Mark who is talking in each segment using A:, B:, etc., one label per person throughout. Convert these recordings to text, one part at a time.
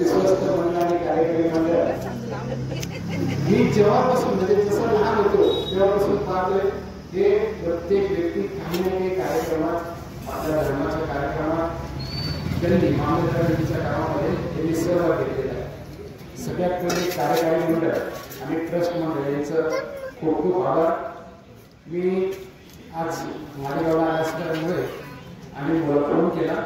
A: विश्वस्त मंडळ आणि कार्यकारी मंडळ मी जेव्हापासून म्हणजे जसं लहान होतो तेव्हापासून पाहतोय हे प्रत्येक व्यक्ती काही ना काही कार्यक्रमात आपल्या धर्माच्या कार्यक्रमात त्यांनी मानवताच्या कामामध्ये त्यांनी सहभाग घेतलेला आहे। सगळ्यात पहिले कार्यकारी मंडळ आणि ट्रस्ट मंडळ यांचं खूप खूप आभार। मी आज मालेगावला असल्यामुळे आणि फोन केला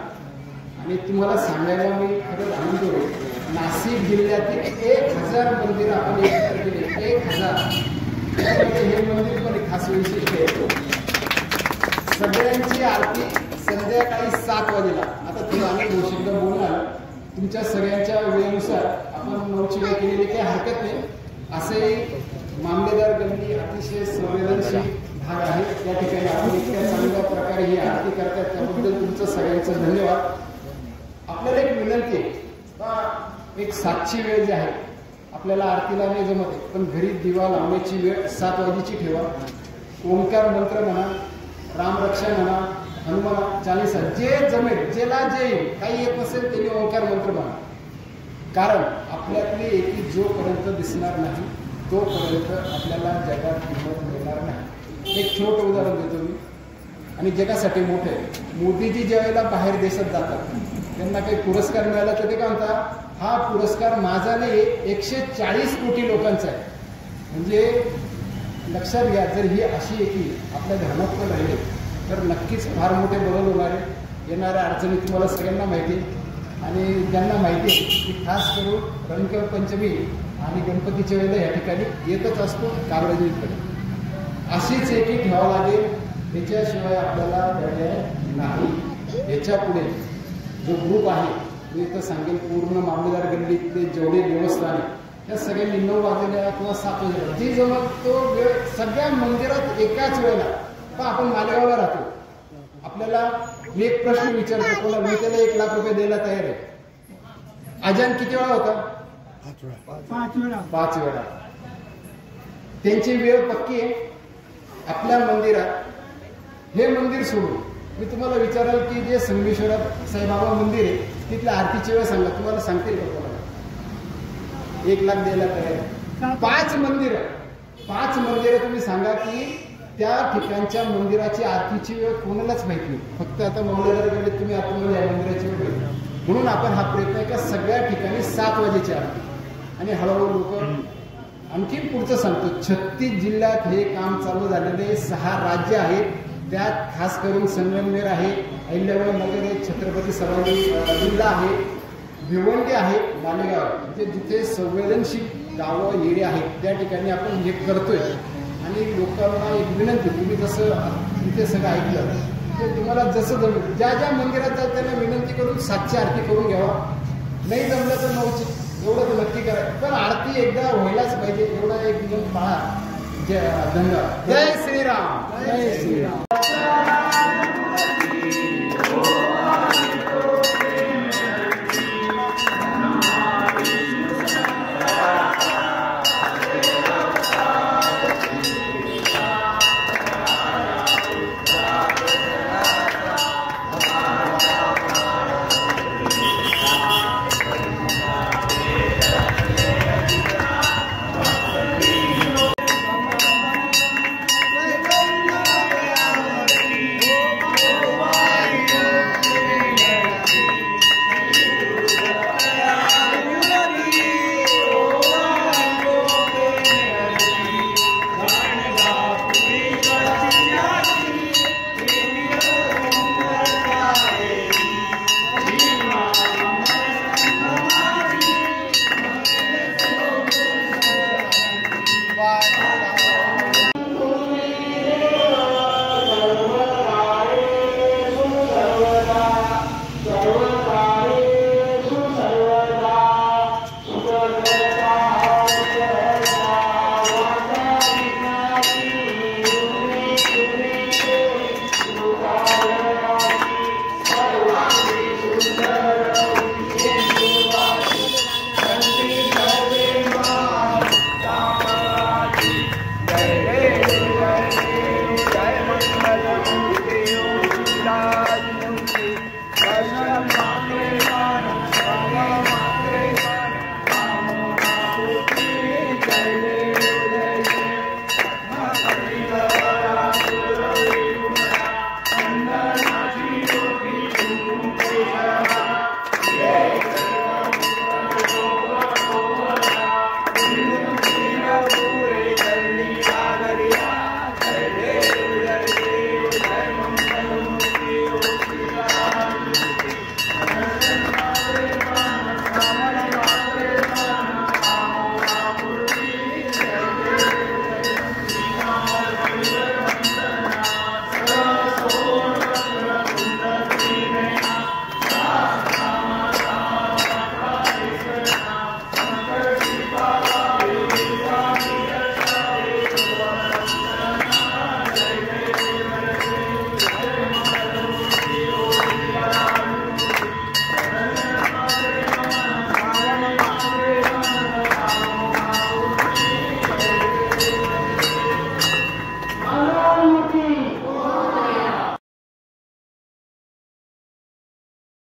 A: आणि तुम्हाला सांगायला मी खरंच आनंद होतो। नाशिक जिल्ह्यातील 1000 मंदिर आपण एकत्र केले, 1000 हे मंदिर पण खास विशिष्ट आहे। सगळ्यांची आरती संध्याकाळी 7 वाजेला। आता तुम्ही अनेक गोष्टी बोलणार तुमच्या सगळ्यांच्या वेळेनुसार आपण 9ची वेळ केलेली काही हरकत नाही। असे मामलेदार गल्ली अतिशय संवेदनशील भाग आहे, त्या ठिकाणी आपण इतक्या चांगल्या प्रकारे ही आरती करतात त्याबद्दल तुमचं सगळ्यांचं धन्यवाद। आपल्याला एक विनंती आहे, एक 7ची वेळ जी आहे आपल्याला आरतीला नाही जमत आहे, पण घरी दिवा लावण्याची वेळ 7 वाजेची ठेवा। ओंकार मंत्र म्हणा, रामरक्षा म्हणा, हनुमान चालीसा जे जमेल, ज्याला जे येईल, काही येत नसेल त्यांनी ओंकार मंत्र म्हणा। कारण आपल्यातली एकी जोपर्यंत दिसणार नाही तोपर्यंत आपल्याला जगात किंमत मिळणार नाही। एक छोटं उदाहरण देतो मी आणि जगासाठी मोठे आहे। मोदीजी ज्यावेळेला बाहेर देशात जातात त्यांना काही पुरस्कार मिळाला तर ते काय म्हणतात, हा पुरस्कार माझा नाही 140 कोटी लोकांचा आहे। म्हणजे लक्षात घ्या, जर ही अशी एकी आपल्या धर्मात पण राहिले तर नक्कीच फार मोठे बदल होणार आहे। येणाऱ्या अडचणी तुम्हाला सगळ्यांना माहिती आणि ज्यांना माहिती आहे की खास करून रंगकर पंचमी आणि गणपतीच्या वेळेला या ठिकाणी येतच असतो कावडजीकडे। अशीच एकी ठेवावं लागेल, त्याच्याशिवाय आपल्याला पर्याय नाही। याच्या पुढे जो ग्रुप आहे मी इथं सांगेल, पूर्ण मामलेदार गल्लीतले जेवढे देवस्थान आहे त्या सगळ्यांनी 9 वाजेला किंवा 7 वाजेला जी जमत तो वेळ सगळ्या मंदिरात एकाच वेळेला। पण आपण मालेगावला राहतो, आपल्याला मी एक प्रश्न विचारतो, कोणा मी त्याला 1 लाख रुपये द्यायला तयार आहे। अजान किती वेळा होता? 5 वेळा। त्यांची वेळ पक्की आहे। आपल्या मंदिरात हे मंदिर सोडून मी तुम्हाला विचाराल की जे संगमेश्वरात साईबाबा मंदिर आहे तिथल्या आरतीची वेळ सांगा, तुम्हाला सांगतील का कोणाला? 1 लाख द्यायला तयार। 5 मंदिरं तुम्ही सांगा की त्या ठिकाणच्या मंदिराची आरतीची वेळ कोणालाच माहित नाही, फक्त आता मामलेदार गल्लीत तुम्ही आतमध्ये या मंदिराची वेळ माहिती। म्हणून आपण हा प्रयत्न आहे का सगळ्या ठिकाणी 7 वाजेची आरती आणि हळूहळू लोक आणखी पुढचं सांगतो। 36 जिल्ह्यात हे काम चालू झालेले 6 राज्य आहेत, त्यात खास करून संगमनेर आहे, अहिल्याबाई नगर आहे, छत्रपती संभाजी जिल्हा आहे, भिवंडी आहे, मालेगाव म्हणजे जिथे संवेदनशील गावं एरिया आहेत त्या ठिकाणी आपण हे करतोय। आणि लोकांना एक विनंती, तुम्ही जसं इथे सगळं ऐकलं तर तुम्हाला जसं जमेल ज्या ज्या मंदिरात जात त्यांना विनंती करून 7ची आरती करून घ्यावा, नाही जमलं तर 9ची, एवढं तर नक्की करायचं। पण आरती एकदा व्हायलाच पाहिजे, एवढा एक नियम पाळा। धन्यवाद। जय श्रीराम, जय श्रीराम।